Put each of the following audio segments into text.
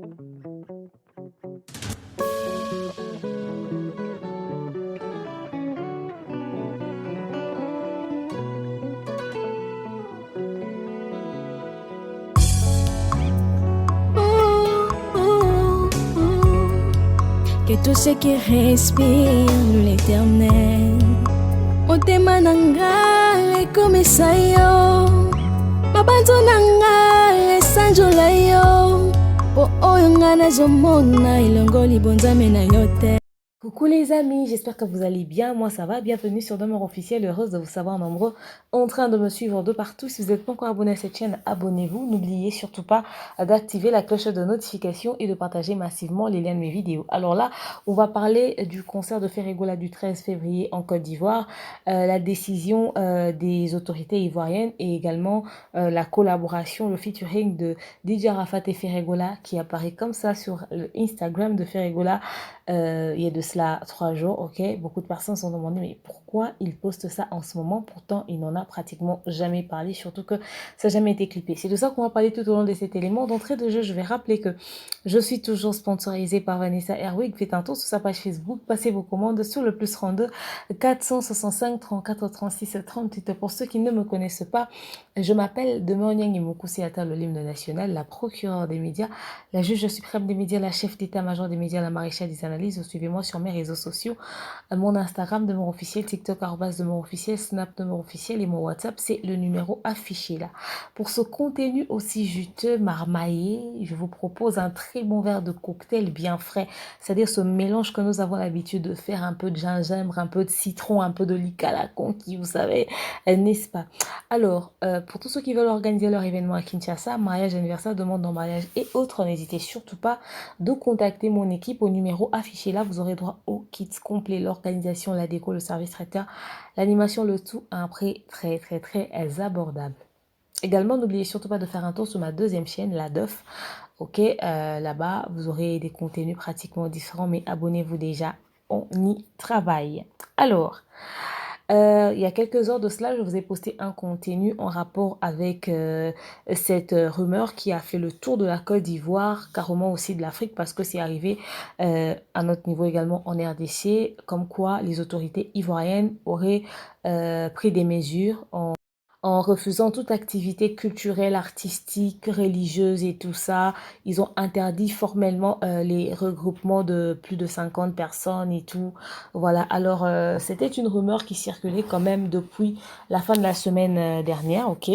Que tout ce qui respire l'éternel motema nanga ekomisa yo mabanzo nanga esanjola yo po oyo nga nazomona elongo libonzame na yo te. Coucou les amis, j'espère que vous allez bien, moi ça va, bienvenue sur Demeure Officielle, heureuse de vous savoir nombreux en train de me suivre de partout. Si vous n'êtes pas encore abonné à cette chaîne, abonnez-vous, n'oubliez surtout pas d'activer la cloche de notification et de partager massivement les liens de mes vidéos. Alors là, on va parler du concert de Ferregola du 13 février en Côte d'Ivoire, la décision des autorités ivoiriennes et également la collaboration, le featuring de DJ Arafat et Ferregola qui apparaît comme ça sur l'Instagram de Ferregola. Il y a de cela 3 jours, ok. Beaucoup de personnes se sont demandé mais pourquoi il poste ça en ce moment, pourtant il n'en a pratiquement jamais parlé, surtout que ça n'a jamais été clippé. C'est de ça qu'on va parler tout au long de cet élément. D'entrée de jeu, je vais rappeler que je suis toujours sponsorisée par Vanessa Airwick. Faites un tour sur sa page Facebook, passez vos commandes sur le +32 465 34 36 38. Pour ceux qui ne me connaissent pas, je m'appelle Demeure Nyang'Imoku Siata, le l'hymne national, la procureure des médias, la juge suprême des médias, la chef d'état-major des médias, la maréchale des analyses. Suivez-moi sur mes réseaux sociaux, mon Instagram Demeure Officiel, TikTok Demeure Officiel, Snap Demeure Officiel et mon WhatsApp, c'est le numéro affiché là. Pour ce contenu aussi juteux, marmaillé, je vous propose un très bon verre de cocktail bien frais, c'est-à-dire ce mélange que nous avons l'habitude de faire, un peu de gingembre, un peu de citron, un peu de lica la conquis, vous savez, n'est-ce pas? Alors, pour tous ceux qui veulent organiser leur événement à Kinshasa, mariage, anniversaire, demande en mariage et autres, n'hésitez surtout pas de contacter mon équipe au numéro affiché là. Vous aurez droit au kit complet, l'organisation, la déco, le service traiteur, l'animation, le tout à un prix très abordable. Également, n'oubliez surtout pas de faire un tour sur ma deuxième chaîne, la DEF. Ok, là-bas, vous aurez des contenus pratiquement différents, mais abonnez-vous déjà, on y travaille. Alors, il y a quelques heures de cela, je vous ai posté un contenu en rapport avec cette rumeur qui a fait le tour de la Côte d'Ivoire, carrément aussi de l'Afrique, parce que c'est arrivé à notre niveau également en RDC, comme quoi les autorités ivoiriennes auraient pris des mesures en refusant toute activité culturelle, artistique, religieuse et tout ça. Ils ont interdit formellement les regroupements de plus de 50 personnes et tout. Voilà, alors c'était une rumeur qui circulait quand même depuis la fin de la semaine dernière, ok.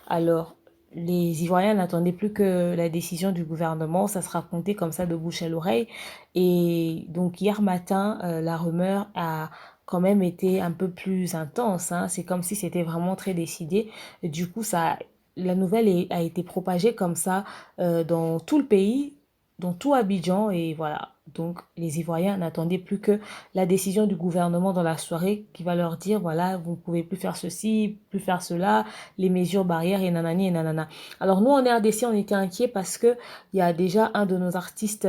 Alors, les Ivoiriens n'attendaient plus que la décision du gouvernement, ça se racontait comme ça de bouche à l'oreille. Et donc hier matin, la rumeur a quand même été un peu plus intense, hein. C'est comme si c'était vraiment très décidé. Et du coup, la nouvelle a été propagée comme ça dans tout le pays, dans tout Abidjan. Et voilà, donc les Ivoiriens n'attendaient plus que la décision du gouvernement dans la soirée qui va leur dire, voilà, vous ne pouvez plus faire ceci, plus faire cela, les mesures barrières et nanani et nanana. Alors nous, en RDC, on était inquiets parce que il y a déjà un de nos artistes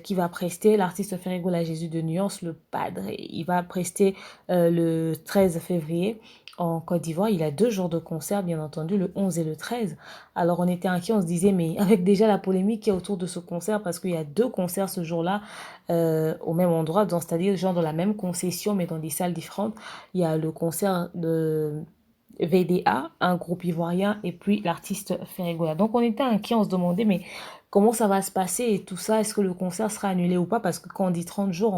qui va prester, l'artiste Ferregola Jésus de Nuance, le Padre. Il va prester le 13 février en Côte d'Ivoire. Il a 2 jours de concert, bien entendu, le 11 et le 13. Alors on était inquiets, on se disait, mais avec déjà la polémique qui est autour de ce concert, parce qu'il y a 2 concerts ce jour-là au même endroit, c'est-à-dire genre dans la même concession, mais dans des salles différentes. Il y a le concert de VDA, un groupe ivoirien, et puis l'artiste Ferregola. Donc on était inquiets, on se demandait, mais comment ça va se passer et tout ça, est-ce que le concert sera annulé ou pas? Parce que quand on dit 30 jours,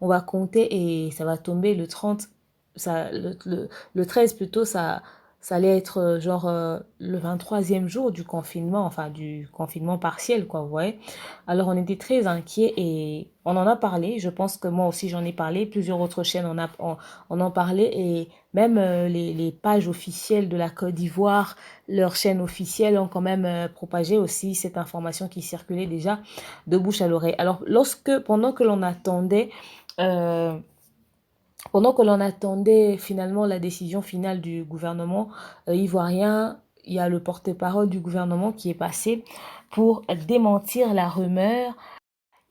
on va compter et ça va tomber le 30, ça, le 13 plutôt, ça allait être genre le 23e jour du confinement, enfin du confinement partiel, quoi, vous voyez. Alors on était très inquiets et on en a parlé, je pense que moi aussi j'en ai parlé, plusieurs autres chaînes on en parlait et même les pages officielles de la Côte d'Ivoire, leurs chaînes officielles ont quand même propagé aussi cette information qui circulait déjà de bouche à l'oreille. Alors euh, pendant que l'on attendait finalement la décision finale du gouvernement ivoirien, il y a le porte-parole du gouvernement qui est passé pour démentir la rumeur.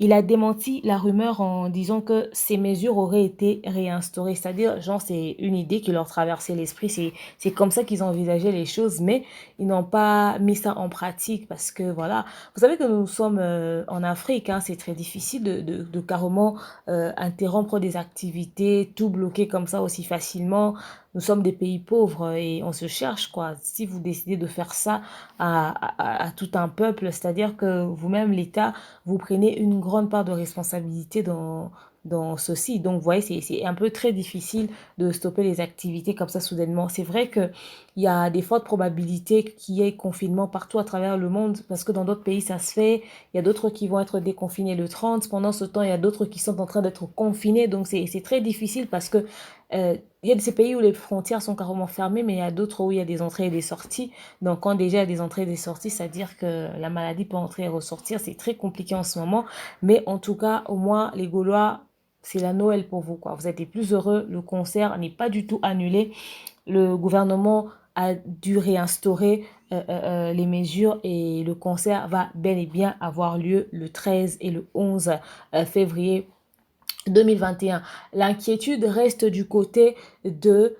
il a démenti la rumeur en disant que ces mesures auraient été réinstaurées. C'est-à-dire, genre, c'est une idée qui leur traversait l'esprit. C'est comme ça qu'ils envisageaient les choses, mais ils n'ont pas mis ça en pratique parce que, voilà, vous savez que nous sommes en Afrique, hein, c'est très difficile de carrément interrompre des activités, tout bloquer comme ça aussi facilement. Nous sommes des pays pauvres et on se cherche, quoi. Si vous décidez de faire ça à tout un peuple, c'est-à-dire que vous-même, l'État, vous prenez une grande part de responsabilité dans ceci. Donc, vous voyez, c'est un peu très difficile de stopper les activités comme ça soudainement. C'est vrai qu'il y a des fortes probabilités qu'il y ait confinement partout à travers le monde parce que dans d'autres pays, ça se fait. Il y a d'autres qui vont être déconfinés le 30. Pendant ce temps, il y a d'autres qui sont en train d'être confinés. Donc, c'est très difficile parce que il y a de ces pays où les frontières sont carrément fermées, mais il y a d'autres où il y a des entrées et des sorties. Donc, quand déjà il y a des entrées et des sorties, c'est-à-dire que la maladie peut entrer et ressortir. C'est très compliqué en ce moment. Mais en tout cas, au moins, les Gaulois, c'est la Noël pour vous, quoi. Vous êtes les plus heureux. Le concert n'est pas du tout annulé. Le gouvernement a dû réinstaurer les mesures et le concert va bel et bien avoir lieu le 13 et le 11 février 2021. L'inquiétude reste du côté de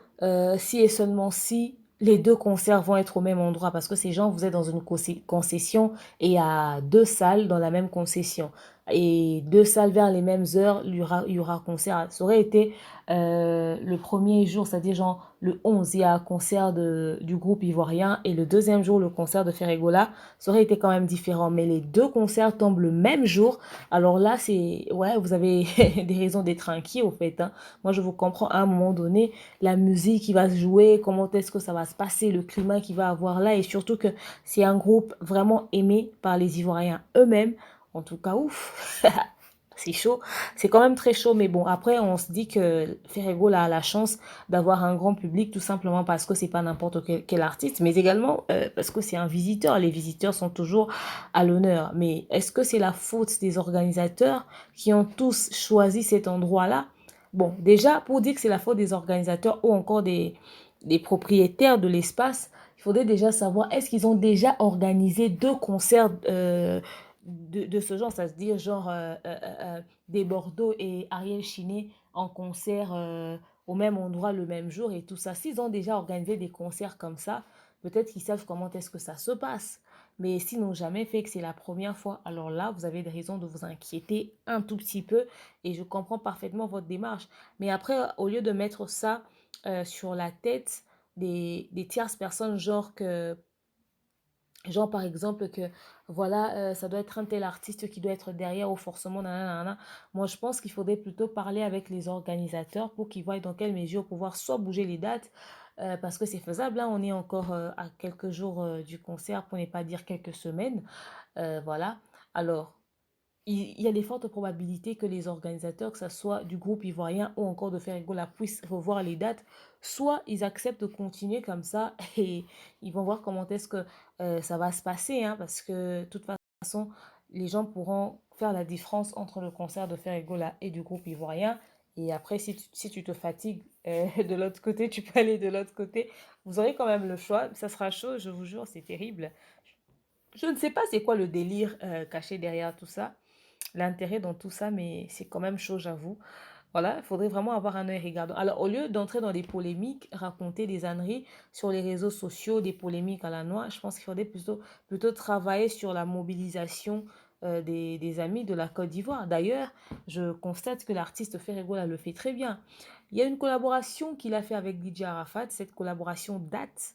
si et seulement si les deux concerts vont être au même endroit parce que ces gens, vous êtes dans une concession et il y a deux salles dans la même concession et deux salles vers les mêmes heures, il y aura concert. Ça aurait été le premier jour, c'est-à-dire genre le 11, il y a un concert du groupe ivoirien et le deuxième jour, le concert de Ferregola. Ça aurait été quand même différent, mais les deux concerts tombent le même jour. Alors là, c'est... Ouais, vous avez des raisons d'être inquiet, au fait. Hein. Moi, je vous comprends. À un moment donné, la musique qui va se jouer, comment est-ce que ça va se passer, le climat qu'il va avoir là, et surtout que c'est un groupe vraiment aimé par les Ivoiriens eux-mêmes. En tout cas, ouf, c'est chaud. C'est quand même très chaud, mais bon, après, on se dit que Ferrego a la chance d'avoir un grand public, tout simplement parce que c'est pas n'importe quel artiste, mais également parce que c'est un visiteur. Les visiteurs sont toujours à l'honneur. Mais est-ce que c'est la faute des organisateurs qui ont tous choisi cet endroit-là? Bon, déjà, pour dire que c'est la faute des organisateurs ou encore des propriétaires de l'espace, il faudrait déjà savoir, est-ce qu'ils ont déjà organisé deux concerts de ce genre, ça se dit genre des Bordeaux et Ariel Chiné en concert au même endroit le même jour et tout ça. S'ils ont déjà organisé des concerts comme ça, peut-être qu'ils savent comment est-ce que ça se passe. Mais s'ils n'ont jamais fait, que c'est la première fois, alors là, vous avez des raisons de vous inquiéter un tout petit peu et je comprends parfaitement votre démarche. Mais après, au lieu de mettre ça sur la tête des tierces personnes, genre par exemple que voilà, ça doit être un tel artiste qui doit être derrière ou forcément nanana. Moi je pense qu'il faudrait plutôt parler avec les organisateurs pour qu'ils voient dans quelle mesure pouvoir soit bouger les dates parce que c'est faisable, là on est encore à quelques jours du concert pour ne pas dire quelques semaines. Voilà. Alors il y a des fortes probabilités que les organisateurs, que ce soit du groupe ivoirien ou encore de Ferrigola, puissent revoir les dates. Soit ils acceptent de continuer comme ça et ils vont voir comment est-ce que ça va se passer, hein, parce que de toute façon, les gens pourront faire la différence entre le concert de Ferrigola et du groupe ivoirien. Et après, si tu te fatigues de l'autre côté, tu peux aller de l'autre côté. Vous aurez quand même le choix. Ça sera chaud, je vous jure, c'est terrible. Je ne sais pas c'est quoi le délire caché derrière tout ça, l'intérêt dans tout ça, mais c'est quand même chaud, j'avoue. Voilà, il faudrait vraiment avoir un œil regardant. Alors, au lieu d'entrer dans des polémiques, raconter des âneries sur les réseaux sociaux, des polémiques à la noix, je pense qu'il faudrait plutôt travailler sur la mobilisation des amis de la Côte d'Ivoire. D'ailleurs, je constate que l'artiste Ferregola le fait très bien. Il y a une collaboration qu'il a fait avec DJ Arafat. Cette collaboration date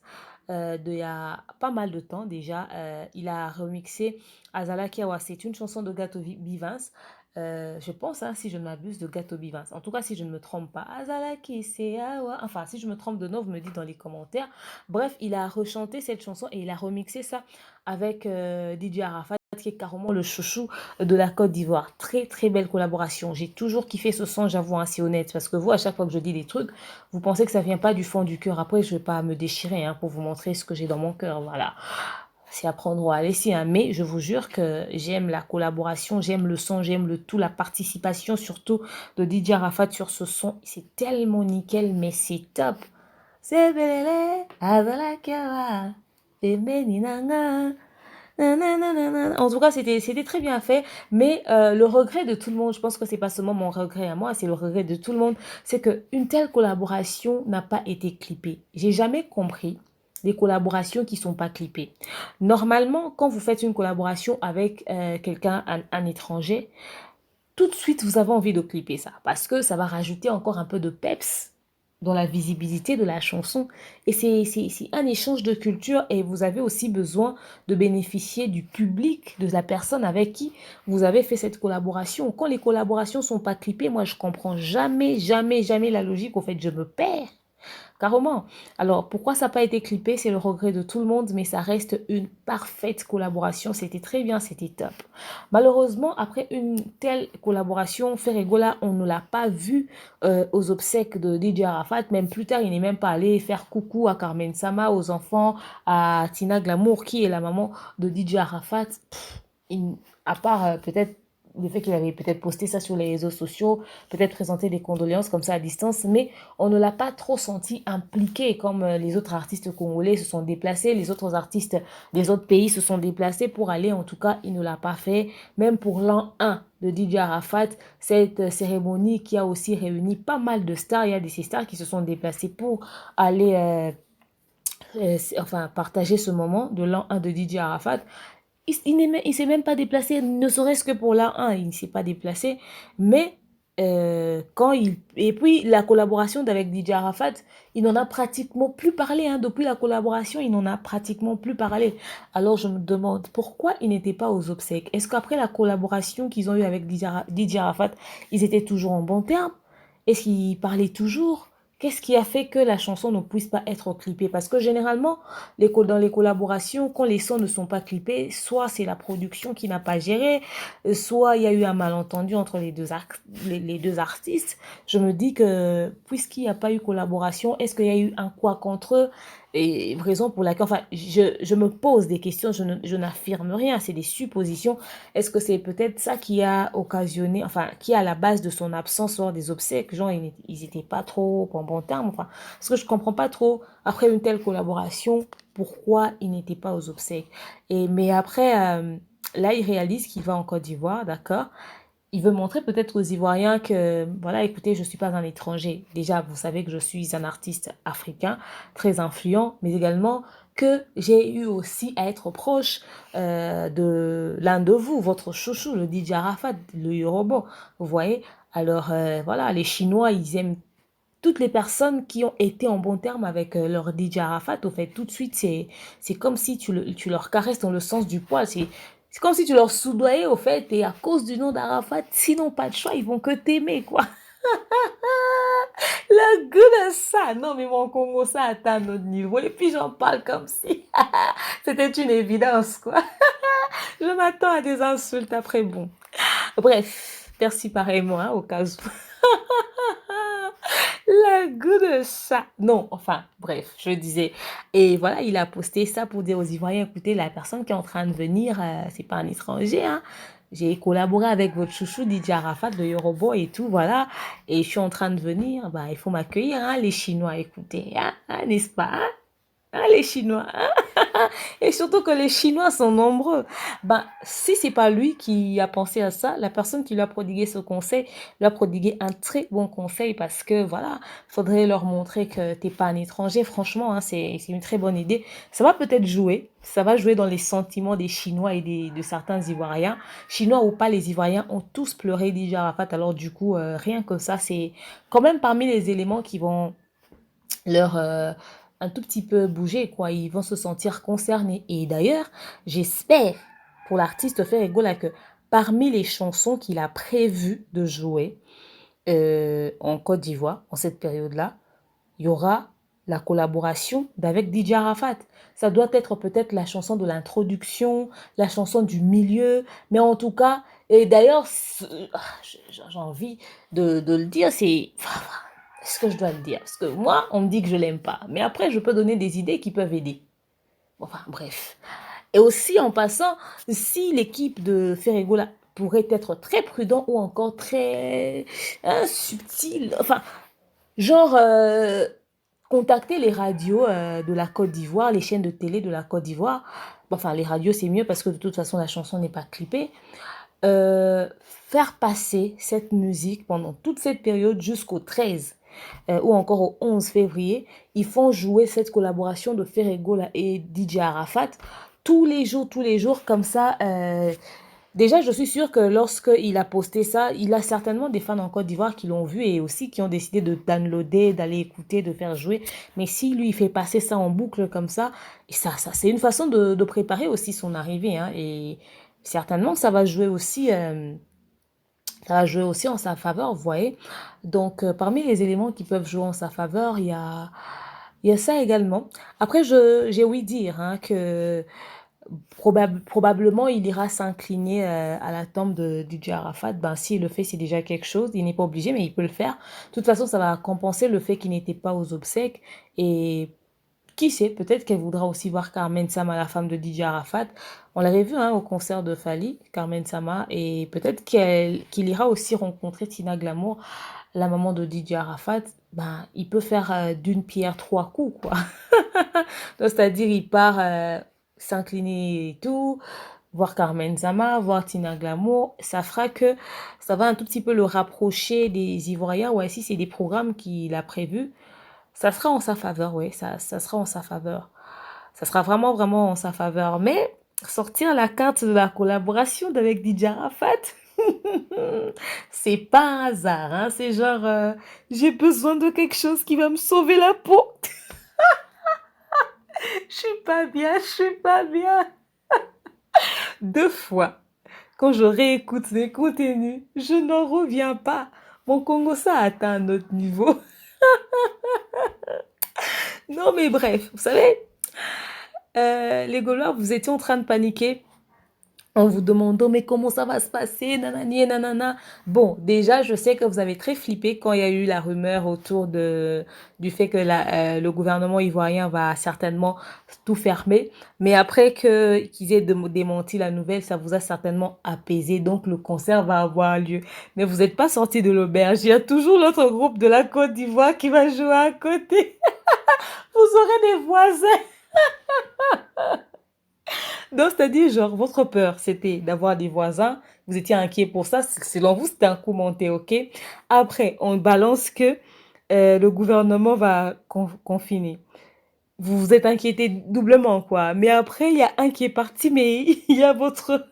d'il y a pas mal de temps déjà. Il a remixé Azala Kiawa. C'est une chanson de Gato Bivins. Je pense, hein, si je ne m'abuse, de Gato Bivins. En tout cas, si je ne me trompe pas. Azala Kiawa. Enfin, si je me trompe de nom, vous me dites dans les commentaires. Bref, il a rechanté cette chanson et il a remixé ça avec DJ Arafat, qui est carrément le chouchou de la Côte d'Ivoire. Très très belle collaboration. J'ai toujours kiffé ce son, j'avoue, hein, c'est honnête. Parce que vous, à chaque fois que je dis des trucs, vous pensez que ça vient pas du fond du cœur. Après, je vais pas me déchirer hein, pour vous montrer ce que j'ai dans mon cœur. Voilà. C'est à prendre ou à laisser. Hein. Mais je vous jure que j'aime la collaboration, j'aime le son, j'aime le tout, la participation surtout de DJ Arafat sur ce son. C'est tellement nickel, mais c'est top. C'est belele, azala kawa, femeninanga. En tout cas, c'était très bien fait, mais le regret de tout le monde, je pense que c'est pas seulement mon regret à moi, c'est le regret de tout le monde, c'est que une telle collaboration n'a pas été clippée. J'ai jamais compris les collaborations qui sont pas clippées. Normalement, quand vous faites une collaboration avec quelqu'un, un étranger, tout de suite, vous avez envie de clipper ça parce que ça va rajouter encore un peu de peps dans la visibilité de la chanson. Et c'est un échange de culture et vous avez aussi besoin de bénéficier du public, de la personne avec qui vous avez fait cette collaboration. Quand les collaborations sont pas clippées, moi, je comprends jamais, jamais, jamais la logique. Au fait, je me perds. Carrément. Alors, pourquoi ça n'a pas été clippé? C'est le regret de tout le monde, mais ça reste une parfaite collaboration. C'était très bien, c'était top. Malheureusement, après une telle collaboration, Ferregola, on ne l'a pas vu aux obsèques de DJ Arafat. Même plus tard, il n'est même pas allé faire coucou à Carmen Sama, aux enfants, à Tina Glamour, qui est la maman de DJ Arafat. À part peut-être le fait qu'il avait peut-être posté ça sur les réseaux sociaux, peut-être présenté des condoléances comme ça à distance, mais on ne l'a pas trop senti impliqué comme les autres artistes congolais se sont déplacés, les autres artistes des autres pays se sont déplacés pour aller, en tout cas, il ne l'a pas fait. Même pour l'an 1 de DJ Arafat, cette cérémonie qui a aussi réuni pas mal de stars, il y a des stars qui se sont déplacés pour aller enfin partager ce moment de l'an 1 de DJ Arafat. Il s'est même pas déplacé, ne serait-ce que pour la 1, il ne s'est pas déplacé. Mais quand il... Et puis la collaboration avec DJ Arafat, il n'en a pratiquement plus parlé. Hein. Depuis la collaboration, il n'en a pratiquement plus parlé. Alors je me demande pourquoi il n'était pas aux obsèques. Est-ce qu'après la collaboration qu'ils ont eue avec DJ Arafat, ils étaient toujours en bon terme? Est-ce qu'ils parlaient toujours? Qu'est-ce qui a fait que la chanson ne puisse pas être clippée? Parce que généralement, dans les collaborations, quand les sons ne sont pas clippés, soit c'est la production qui n'a pas géré, soit il y a eu un malentendu entre les deux artistes. Je me dis que puisqu'il n'y a pas eu collaboration, est-ce qu'il y a eu un quoi contre eux? Et raison pour laquelle, enfin, je me pose des questions, je n'affirme rien, c'est des suppositions. Est-ce que c'est peut-être ça qui a occasionné, enfin, qui est à la base de son absence lors des obsèques? Genre, ils n'étaient pas trop en bon terme, enfin, parce que je comprends pas trop, après une telle collaboration, pourquoi il n'était pas aux obsèques. Mais après, là, il réalise qu'il va en Côte d'Ivoire, d'accord? Il veut montrer peut-être aux Ivoiriens que, voilà, écoutez, je ne suis pas un étranger. Déjà, vous savez que je suis un artiste africain très influent, mais également que j'ai eu aussi à être proche de l'un de vous, votre chouchou, le DJ Arafat, le Yoruba. Vous voyez? Alors, voilà, les Chinois, ils aiment toutes les personnes qui ont été en bon terme avec leur DJ Arafat. Au fait, tout de suite, c'est comme si tu leur caresses dans le sens du poil. C'est comme si tu leur soudoyais, au fait, et à cause du nom d'Arafat, sinon pas de choix, ils vont que t'aimer, quoi. Le goût de ça. Non, mais mon Congo, ça atteint notre niveau. Et puis j'en parle comme si c'était une évidence, quoi. Je m'attends à des insultes après, bon. Bref, merci pareillement, hein, au cas où. Le goût de ça. Non, enfin, bref, je disais. Et voilà, il a posté ça pour dire aux Ivoiriens, écoutez, la personne qui est en train de venir, c'est pas un étranger, hein. J'ai collaboré avec votre chouchou DJ Arafat de Yoruba et tout, voilà. Et je suis en train de venir, bah, il faut m'accueillir, hein, les Chinois, écoutez, hein, n'est-ce pas, hein? Hein, les Chinois, hein? Et surtout que les Chinois sont nombreux. Ben, si c'est pas lui qui a pensé à ça, la personne qui lui a prodigué ce conseil lui a prodigué un très bon conseil parce que voilà, faudrait leur montrer que t'es pas un étranger. Franchement, hein, c'est une très bonne idée. Ça va peut-être jouer. Ça va jouer dans les sentiments des Chinois et de certains Ivoiriens. Chinois ou pas, les Ivoiriens ont tous pleuré DJ Arafat. Alors du coup, rien que ça, c'est quand même parmi les éléments qui vont leur un tout petit peu bouger, quoi. Ils vont se sentir concernés. Et d'ailleurs, j'espère pour l'artiste Ferregola que parmi les chansons qu'il a prévu de jouer en Côte d'Ivoire, en cette période-là, il y aura la collaboration d'avec DJ Arafat. Ça doit être peut-être la chanson de l'introduction, la chanson du milieu, mais en tout cas, et d'ailleurs, j'ai envie de le dire, c'est... Est-ce que je dois le dire? Parce que moi, on me dit que je l'aime pas. Mais après, je peux donner des idées qui peuvent aider. Enfin, bref. Et aussi, en passant, si l'équipe de Ferregola pourrait être très prudent ou encore très subtil, enfin, genre, contacter les radios de la Côte d'Ivoire, les chaînes de télé de la Côte d'Ivoire, enfin les radios c'est mieux parce que de toute façon la chanson n'est pas clippée, faire passer cette musique pendant toute cette période jusqu'au 13 ou encore au 11 février, ils font jouer cette collaboration de Ferregola et DJ Arafat tous les jours, comme ça. Déjà, je suis sûre que lorsqu'il a posté ça, il a certainement des fans en Côte d'Ivoire qui l'ont vu et aussi qui ont décidé de downloader, d'aller écouter, de faire jouer. Mais si lui, il fait passer ça en boucle comme ça, et ça c'est une façon de préparer aussi son arrivée. Hein, et certainement, ça va jouer aussi en sa faveur, vous voyez. Donc, parmi les éléments qui peuvent jouer en sa faveur, il y a ça également. Après, j'ai ouï dire hein, que probablement il ira s'incliner à la tombe de DJ Arafat. Ben, s'il le fait, c'est déjà quelque chose. Il n'est pas obligé, mais il peut le faire. De toute façon, ça va compenser le fait qu'il n'était pas aux obsèques. Et qui sait, peut-être qu'elle voudra aussi voir Carmen Sama, la femme de DJ Arafat. On l'avait vu hein, au concert de Fali, Carmen Sama, et peut-être qu'il ira aussi rencontrer Tina Glamour, la maman de DJ Arafat. Ben, il peut faire d'une pierre trois coups, quoi. Donc, c'est-à-dire, il part s'incliner et tout, voir Carmen Sama, voir Tina Glamour. Ça fera que ça va un tout petit peu le rapprocher des Ivoiriens. Ouais, si c'est des programmes qu'il a prévus, ça sera en sa faveur, oui, ça sera en sa faveur. Ça sera vraiment, vraiment en sa faveur. Mais sortir la carte de la collaboration avec DJ Arafat, c'est pas un hasard, hein. C'est genre, j'ai besoin de quelque chose qui va me sauver la peau. Je suis pas bien, je suis pas bien. Deux fois, quand je réécoute les contenus, je n'en reviens pas. Mon Congo, ça a atteint un autre niveau. Non, mais bref, vous savez, les Gaulois, vous étiez en train de paniquer en vous demandant mais comment ça va se passer, nanani et nanana. Bon, déjà, je sais que vous avez très flippé quand il y a eu la rumeur autour du fait que le gouvernement ivoirien va certainement tout fermer. Mais après qu'ils aient démenti la nouvelle, ça vous a certainement apaisé. Donc, le concert va avoir lieu. Mais vous n'êtes pas sorti de l'auberge. Il y a toujours l'autre groupe de la Côte d'Ivoire qui va jouer à côté. Vous aurez des voisins. Donc, c'est-à-dire, genre, votre peur, c'était d'avoir des voisins. Vous étiez inquiet pour ça. Selon vous, c'était un coup monté, ok? Après, on balance que le gouvernement va confiner. Vous vous êtes inquiété doublement, quoi. Mais après, il y a un qui est parti, mais il y a votre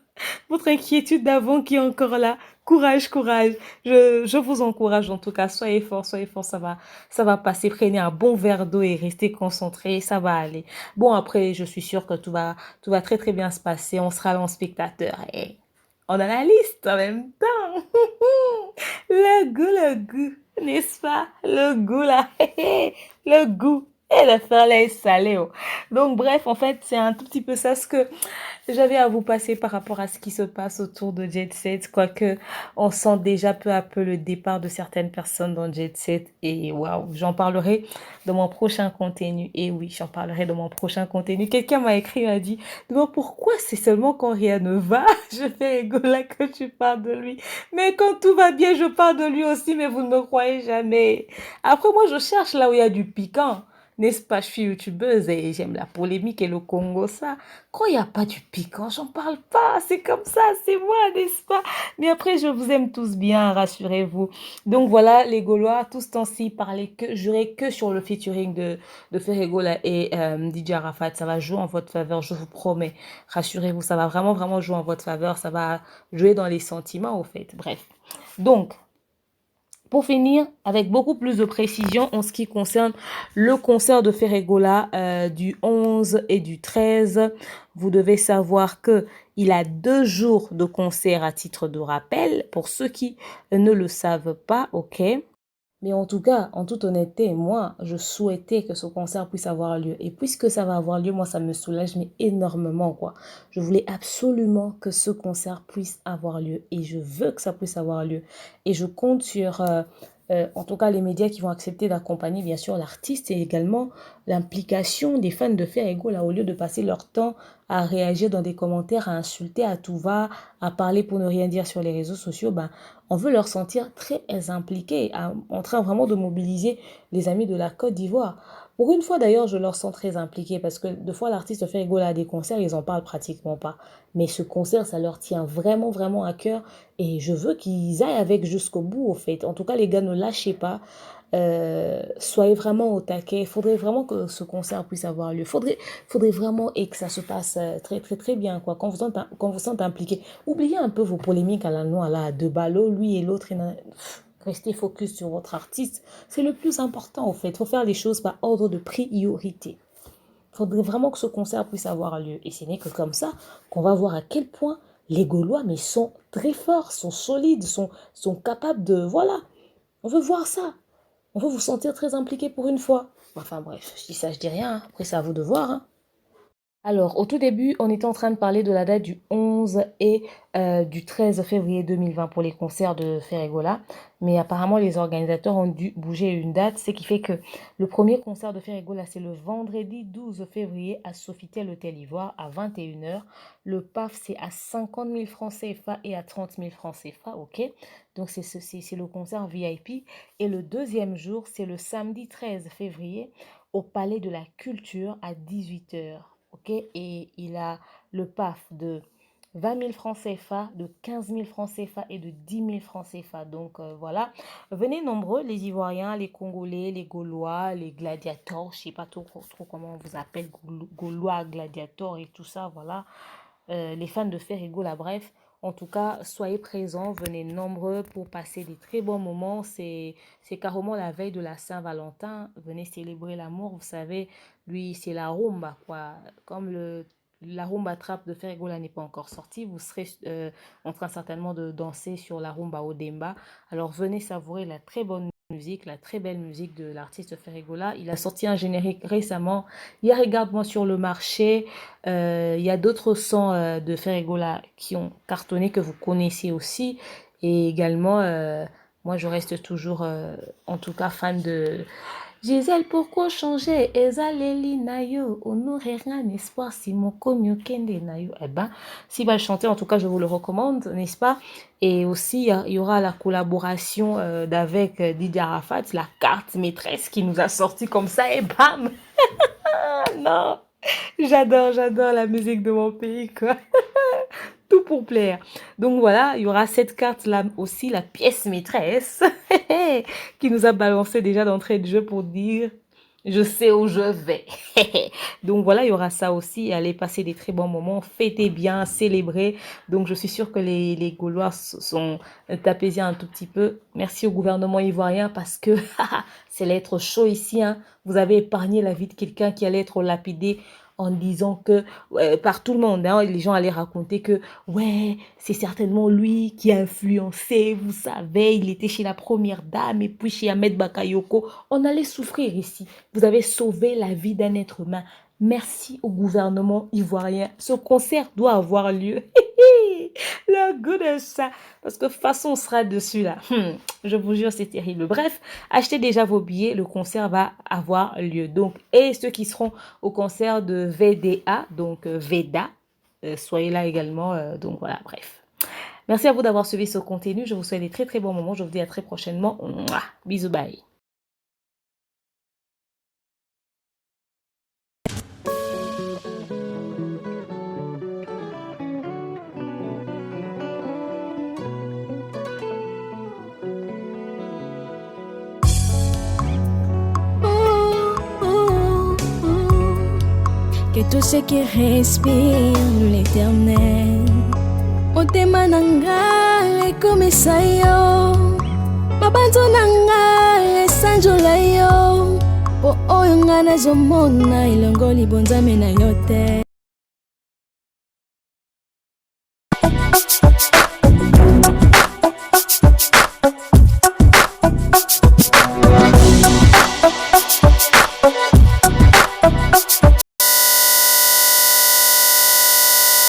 inquiétude d'avant qui est encore là. Courage, courage. Je vous encourage en tout cas. Soyez fort, ça va passer. Prenez un bon verre d'eau et restez concentrés, ça va aller. Bon, après, je suis sûre que tout va très très bien se passer. On sera là en spectateur. Et on a la liste en même temps. Le goût, n'est-ce pas? Le goût là. Le goût. Et le faire les salé. Oh. Donc bref, en fait, c'est un tout petit peu ça ce que j'avais à vous passer par rapport à ce qui se passe autour de Jet Set, quoique on sent déjà peu à peu le départ de certaines personnes dans Jet Set et waouh, j'en parlerai dans mon prochain contenu. Et oui, j'en parlerai dans mon prochain contenu. Quelqu'un m'a écrit, m'a dit, mais pourquoi c'est seulement quand rien ne va, je fais rigoler que tu parles de lui. Mais quand tout va bien, je parle de lui aussi, mais vous ne me croyez jamais. Après, moi, je cherche là où il y a du piquant. N'est-ce pas, je suis youtubeuse et j'aime la polémique et le Congo, ça. Quand il n'y a pas du piquant, j'en parle pas. C'est comme ça, c'est moi, n'est-ce pas? Mais après, je vous aime tous bien, rassurez-vous. Donc voilà, les Gaulois, tout ce temps-ci, jurer que sur le featuring de Ferregola et DJ Arafat. Ça va jouer en votre faveur, je vous promets. Rassurez-vous, ça va vraiment, vraiment jouer en votre faveur. Ça va jouer dans les sentiments, au fait. Bref. Donc, pour finir, avec beaucoup plus de précision en ce qui concerne le concert de Ferregola du 11 et du 13, vous devez savoir que il a 2 jours de concert à titre de rappel, pour ceux qui ne le savent pas, ok? Mais en tout cas, en toute honnêteté, moi, je souhaitais que ce concert puisse avoir lieu. Et puisque ça va avoir lieu, moi, ça me soulage mais énormément, quoi. Je voulais absolument que ce concert puisse avoir lieu. Et je veux que ça puisse avoir lieu. Et je compte sur, en tout cas, les médias qui vont accepter d'accompagner, bien sûr, l'artiste et également l'implication des fans de Ferrego, là, au lieu de passer leur temps à réagir dans des commentaires, à insulter à tout va, à parler pour ne rien dire sur les réseaux sociaux, ben, on veut leur sentir très impliqués, en train vraiment de mobiliser les amis de la Côte d'Ivoire. Pour une fois d'ailleurs, je leur sens très impliqués parce que deux fois l'artiste fait rigoler à des concerts, ils en parlent pratiquement pas. Mais ce concert, ça leur tient vraiment, vraiment à cœur et je veux qu'ils aillent avec jusqu'au bout au fait. En tout cas, les gars, ne lâchez pas. Soyez vraiment au taquet. Il faudrait vraiment que ce concert puisse avoir lieu. Faudrait vraiment et que ça se passe très, très, très bien, quoi. Quand vous sentez impliqué. Oubliez un peu vos polémiques à la noix, là, à deux ballots, lui et l'autre. Restez focus sur votre artiste. C'est le plus important, au fait. Il faut faire les choses par ordre de priorité. Il faudrait vraiment que ce concert puisse avoir lieu. Et ce n'est que comme ça qu'on va voir à quel point les Gaulois, mais sont très forts, sont solides, sont capables de... Voilà, on veut voir ça. On veut vous sentir très impliqué pour une fois. Enfin bref, je dis ça, je dis rien. Après, c'est à vous de voir. Hein. Alors, au tout début, on était en train de parler de la date du 11 et du 13 février 2020 pour les concerts de Ferregola. Mais apparemment, les organisateurs ont dû bouger une date, ce qui fait que le premier concert de Ferregola, c'est le vendredi 12 février à Sofitel Hôtel Ivoire à 21h. Le PAF, c'est à 50 000 francs CFA et à 30 000 francs CFA, ok? Donc, c'est le concert VIP. Et le deuxième jour, c'est le samedi 13 février au Palais de la Culture à 18h. Ok, et il a le PAF de 20 000 francs CFA, de 15 000 francs CFA et de 10 000 francs CFA. Donc voilà, venez nombreux, les Ivoiriens, les Congolais, les Gaulois, les gladiators, je ne sais pas trop comment on vous appelle, Gaulois, gladiators et tout ça, voilà. Les fans de Ferregola, bref. En tout cas, soyez présents, venez nombreux pour passer des très bons moments. C'est carrément la veille de la Saint-Valentin. Venez célébrer l'amour. Vous savez, lui, c'est la rumba, quoi. Comme la rumba trap de Ferregola n'est pas encore sortie, vous serez en train certainement de danser sur la rumba Odemba. Alors, venez savourer la très bonne musique, la très belle musique de l'artiste Ferregola. Il a sorti un générique récemment. Il y a Regarde-moi sur le marché. Il y a d'autres sons de Ferregola qui ont cartonné que vous connaissez aussi. Et également, moi, je reste toujours, en tout cas, fan de Gisèle. Pourquoi changer? Ezaleli nayo, honoreran espoir si mon comio kende nayo. Eh ben, s'il va le chanter, en tout cas, je vous le recommande, n'est-ce pas? Et aussi, il y aura la collaboration d'avec Didier Arafat, la carte maîtresse qui nous a sorti comme ça et bam! Non! J'adore la musique de mon pays, quoi. Tout pour plaire. Donc voilà, il y aura cette carte-là aussi, la pièce maîtresse, qui nous a balancé déjà d'entrée de jeu pour dire je sais où je vais. Donc voilà, il y aura ça aussi. Allez passer des très bons moments, fêtez bien, célébrez. Donc je suis sûre que les Gaulois sont apaisés un tout petit peu. Merci au gouvernement ivoirien parce que c'est l'être chaud ici. Hein. Vous avez épargné la vie de quelqu'un qui allait être lapidé en disant que, par tout le monde, hein, les gens allaient raconter que, ouais, c'est certainement lui qui a influencé, vous savez, il était chez la première dame et puis chez Ahmed Bakayoko. On allait souffrir ici. Vous avez sauvé la vie d'un être humain. Merci au gouvernement ivoirien. Ce concert doit avoir lieu. Le goût de ça. Parce que de toute façon, on sera dessus là. Je vous jure, c'est terrible. Bref, achetez déjà vos billets. Le concert va avoir lieu. Donc, et ceux qui seront au concert de VDA, donc Veda, soyez là également. Donc voilà, bref. Merci à vous d'avoir suivi ce contenu. Je vous souhaite des très très bons moments. Je vous dis à très prochainement. Mouah. Bisous, bye. Que tous ceux qui respirent l'éternel motema nanga ekomisa yo mabanzo nanga esanjola yo po oyo nga nazomona elongo libonzame na yo te